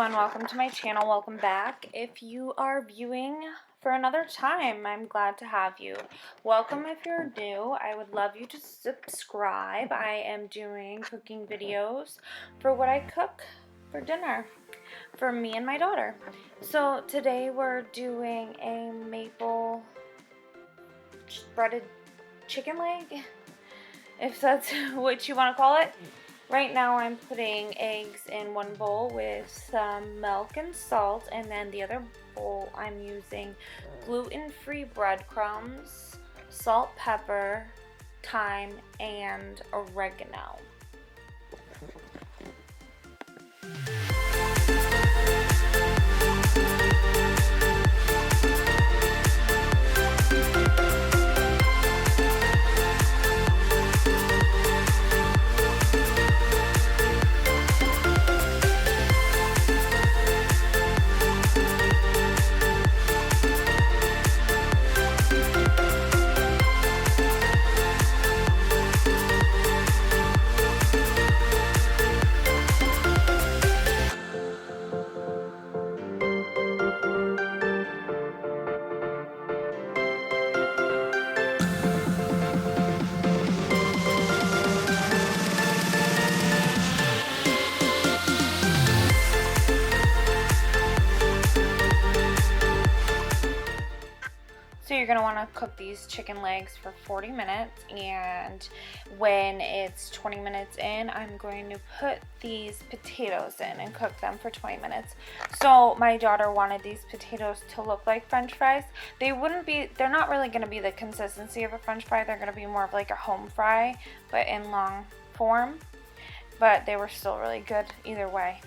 everyone, welcome to my channel, welcome back. If you are viewing for another time, I'm glad to have you. Welcome if you're new. I would love you to subscribe. I am doing cooking videos for what I cook for dinner for me and my daughter. So today we're doing a maple breaded chicken leg, if that's what you want to call it. Right now I'm putting eggs in one bowl with some milk and salt, and then the other bowl I'm using gluten-free breadcrumbs, salt, pepper, thyme, and oregano. So you're going to want to cook these chicken legs for 40 minutes, and when it's 20 minutes in, I'm going to put these potatoes in and cook them for 20 minutes. So my daughter wanted these potatoes to look like French fries. They're not really going to be the consistency of a French fry. They're going to be more of like a home fry, but in long form. But they were still really good either way.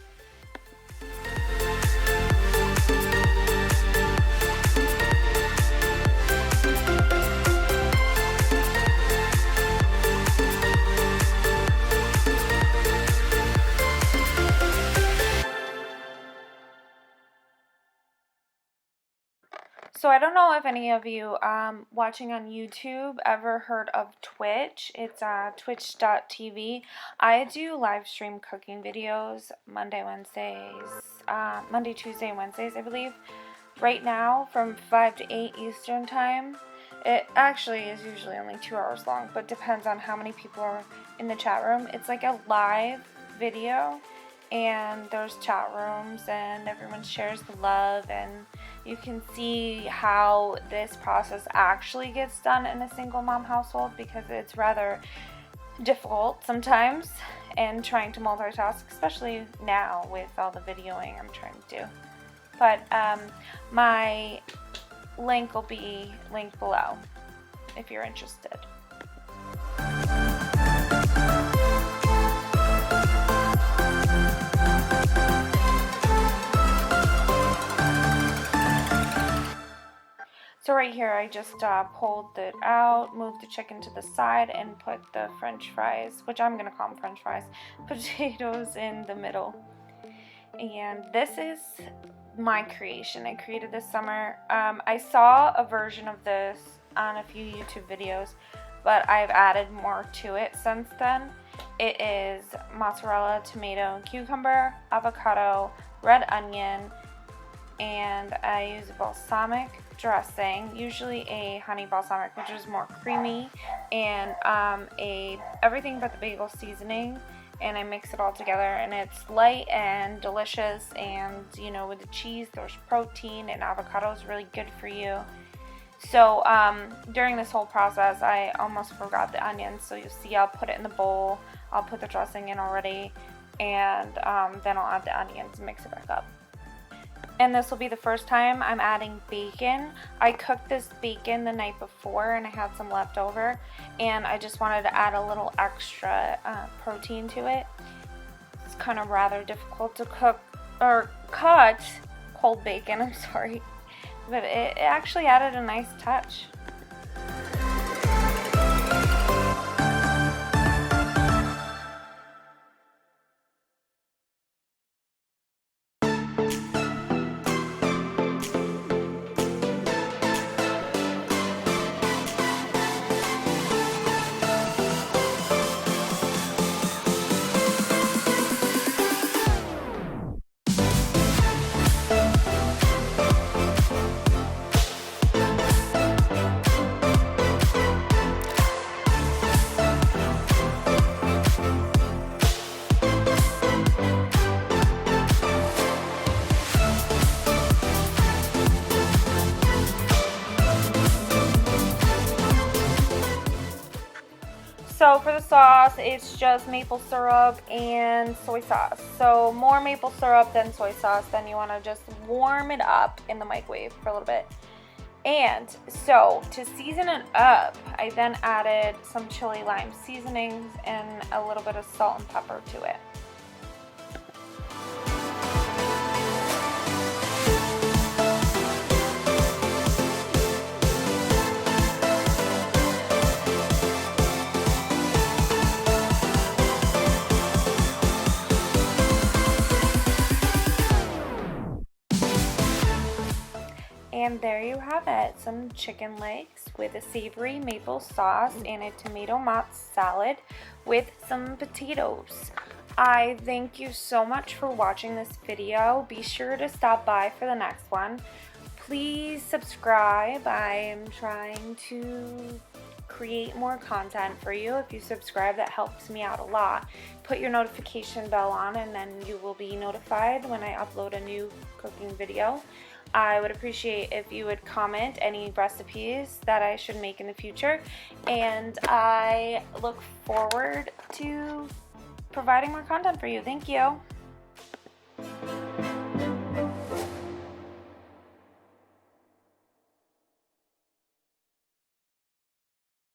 So I don't know if any of you watching on YouTube ever heard of Twitch. It's twitch.tv. I do live stream cooking videos Monday, Tuesday, and Wednesdays, I believe. Right now from 5 to 8 Eastern time. It actually is usually only 2 hours long, but depends on how many people are in the chat room. It's like a live video, and there's chat rooms, and everyone shares the love, and you can see how this process actually gets done in a single mom household, because it's rather difficult sometimes, and trying to multitask, especially now with all the videoing I'm trying to do. But my link will be linked below if you're interested. So right here I just pulled it out, moved the chicken to the side, and put the french fries, which I'm going to call them french fries, potatoes in the middle. And this is my creation. I created this summer. I saw a version of this on a few YouTube videos, but I've added more to it since then. It is mozzarella, tomato, cucumber, avocado, red onion, and I use balsamic dressing, usually a honey balsamic, which is more creamy, and everything but the bagel seasoning, and I mix it all together, and it's light and delicious, and you know, with the cheese there's protein, and avocado is really good for you. So during this whole process I almost forgot the onions, so you'll see I'll put it in the bowl, I'll put the dressing in already, and then I'll add the onions and mix it back up. And this will be the first time I'm adding bacon. I cooked this bacon the night before and I had some left over, and I just wanted to add a little extra protein to it. It's kind of rather difficult to cook or cut cold bacon, I'm sorry, but it actually added a nice touch. So for the sauce, it's just maple syrup and soy sauce. So more maple syrup than soy sauce. Then you want to just warm it up in the microwave for a little bit. And so to season it up, I then added some chili lime seasonings and a little bit of salt and pepper to it. And there you have it, some chicken legs with a savory maple sauce and a tomato mozz salad with some potatoes. I thank you so much for watching this video. Be sure to stop by for the next one. Please subscribe. I am trying to create more content for you. If you subscribe, that helps me out a lot. Put your notification bell on and then you will be notified when I upload a new cooking video. I would appreciate if you would comment any recipes that I should make in the future, and I look forward to providing more content for you. Thank you.